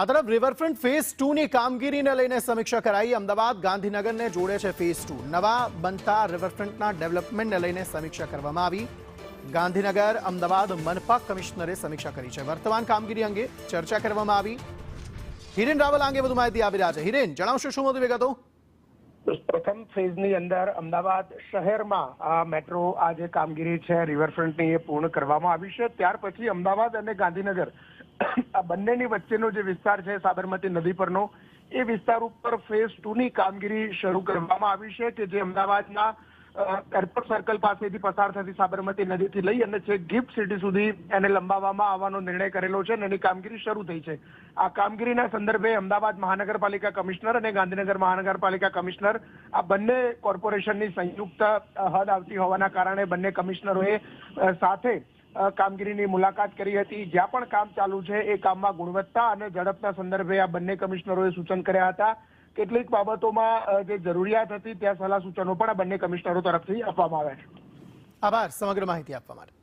આ તરફ riverfront phase 2 ની કામગીરીને લઈને સમીક્ષા કરાઈ। અમદાવાદ ગાંધીનગરને જોડે છે ફેઝ 2। નવા બનતા રિવરફ્રન્ટના ડેવલપમેન્ટને લઈને સમીક્ષા કરવામાં આવી। ગાંધીનગર અમદાવાદ મનપા કમિશનરે સમીક્ષા કરી છે। વર્તમાન કામગીરી અંગે ચર્ચા કરવામાં આવી। હિરેન રાવલ અંગે વધુ માહિતી આપી રહ્યા છે। હિરેન, જણાવશો શું વધુ વિગતો? પ્રથમ ફેઝની અંદર અમદાવાદ શહેરમાં આ મેટ્રો આ જે કામગીરી છે રિવરફ્રન્ટની એ પૂર્ણ કરવામાં આવી છે। ત્યાર પછી અમદાવાદ અને ગાંધીનગર આ બંનેની વચ્ચેનો જે વિસ્તાર છે સાબરમતી નદી પરનો એ વિસ્તાર ઉપર ફેઝ 2 ની કામગીરી શરૂ કરવામાં આવી છે કે જે અમદાવાદના એરપોર્ટ સર્કલ પાસેથી પસાર થતી સાબરમતી નદીથી લઈ અને છેક ગિફ્ટ સિટી સુધી એને લંબાવવામાં આવવાનો નિર્ણય કરેલો છે અને એની કામગીરી શરૂ થઈ છે। આ કામગીરીના સંદર્ભે અમદાવાદ મહાનગરપાલિકા કમિશનર અને ગાંધીનગર મહાનગરપાલિકા કમિશનર આ બંને કોર્પોરેશનની સંયુક્ત હદ આવતી હોવાના કારણે બંને કમિશનરોએ સાથે કામગીરીની મુલાકાત કરી હતી। જ્યાં પણ કામ ચાલુ છે એ કામમાં ગુણવત્તા અને ઝડપના સંદર્ભે આ બંને કમિશનરોએ સૂચન કર્યા હતા। કેટલીક બાબતોમાં જે જરૂરિયાત હતી ત્યાં સલાહ સૂચનો પણ આ બંને કમિશનરો તરફથી આપવામાં આવ્યા છે। આભાર સમગ્ર માહિતી આપવા માટે।